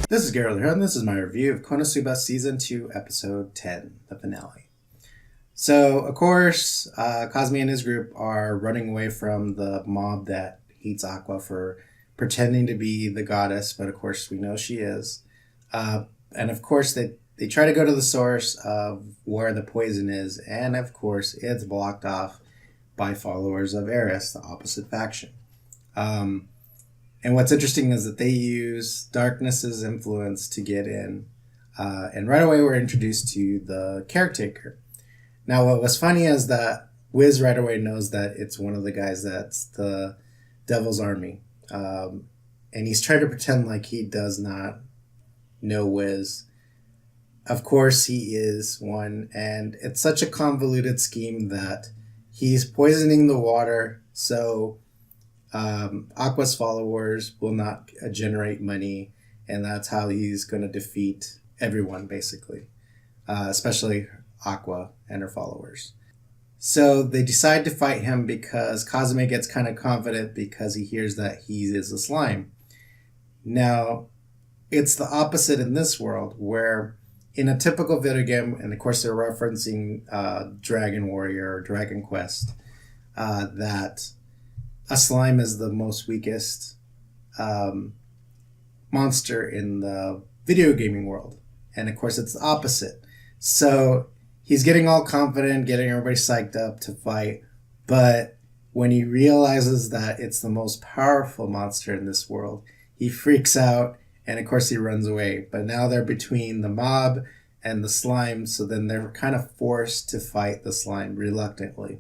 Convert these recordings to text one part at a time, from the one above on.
This is GeroTheHero, and this is my review of Konosuba Season 2, Episode 10, the finale. So, of course, Kazumi and his group are running away from the mob that hates Aqua for pretending to be the goddess, but of course we know she is. And of course they try to go to the source of where the poison is, and of course it's blocked off by followers of Eris, the opposite faction. And what's interesting is that they use darkness's influence to get in. And right away we're introduced to the caretaker. Now what was funny is that Wiz right away knows that it's one of the guys that's the Devil's Army. And he's trying to pretend like he does not know Wiz. Of course he is one, and it's such a convoluted scheme that he's poisoning the water so Aqua's followers will not generate money, and that's how he's going to defeat everyone, basically, especially Aqua and her followers. So they decide to fight him because Kazumi gets kind of confident because he hears that he is a slime. Now, it's the opposite in this world, where in a typical video game, and of course they're referencing Dragon Warrior or Dragon Quest, that a slime is the most weakest monster in the video gaming world. And of course it's the opposite. So he's getting all confident, getting everybody psyched up to fight. But when he realizes that it's the most powerful monster in this world, he freaks out, and of course he runs away. But now they're between the mob and the slime, so then they're kind of forced to fight the slime reluctantly.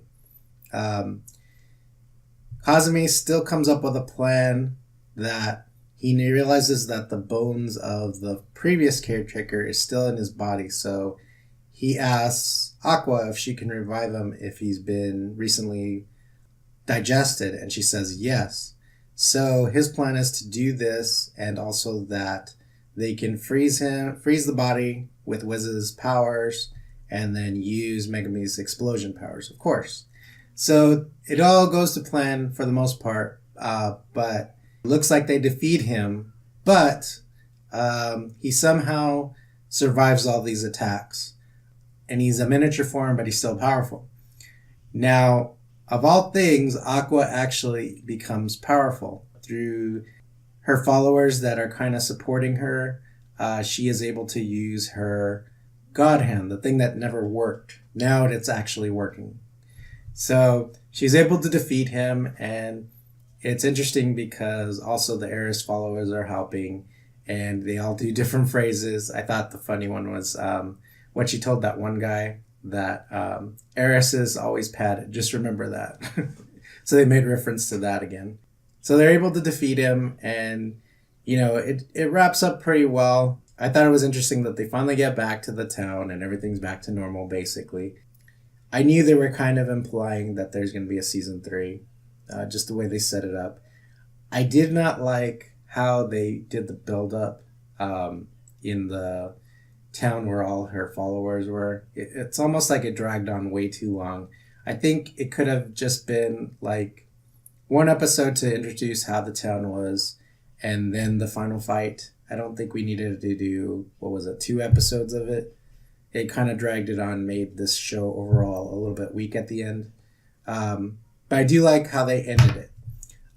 Kazumi still comes up with a plan that he realizes that the bones of the previous caretaker is still in his body, so he asks Aqua if she can revive him if he's been recently digested, and she says yes. So his plan is to do this, and also that they can freeze the body with Wiz's powers, and then use Megumi's explosion powers, of course. So it all goes to plan for the most part, but it looks like they defeat him, but he somehow survives all these attacks. And he's a miniature form, but he's still powerful. Now, of all things, Aqua actually becomes powerful through her followers that are kind of supporting her. She is able to use her God Hand, the thing that never worked. Now it's actually working. So she's able to defeat him, and it's interesting because also the Eris followers are helping, and they all do different phrases. I thought the funny one was what she told that one guy, that Eris is always padded. Just remember that. So they made reference to that again. So they're able to defeat him, and it wraps up pretty well. I thought it was interesting that they finally get back to the town and everything's back to normal, basically. I knew they were kind of implying that there's going to be a season 3, just the way they set it up. I did not like how they did the build-up in the town where all her followers were. It's almost like it dragged on way too long. I think it could have just been like one episode to introduce how the town was, and then the final fight. I don't think we needed to do, 2 episodes of it. It kind of dragged it on, made this show overall a little bit weak at the end. But I do like how they ended it.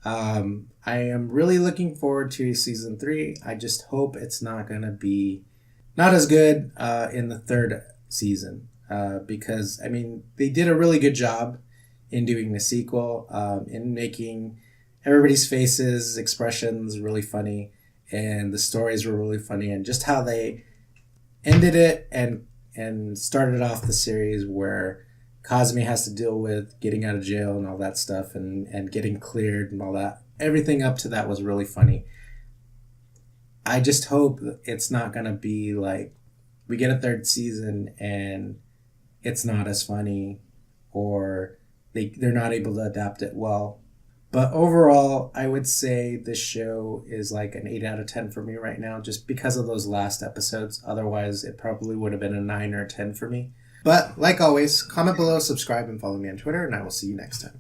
I am really looking forward to season 3. I just hope it's not going to be not as good in the 3rd season. Because, they did a really good job in doing the sequel, in making everybody's faces, expressions really funny. And the stories were really funny. And just how they ended it and started off the series where Kazumi has to deal with getting out of jail and all that stuff, and getting cleared and all that. Everything up to that was really funny. I just hope it's not going to be like we get a 3rd season and it's not as funny, or they're not able to adapt it well. But overall, I would say this show is like an 8 out of 10 for me right now, just because of those last episodes. Otherwise, it probably would have been a 9 or 10 for me. But like always, comment below, subscribe, and follow me on Twitter, and I will see you next time.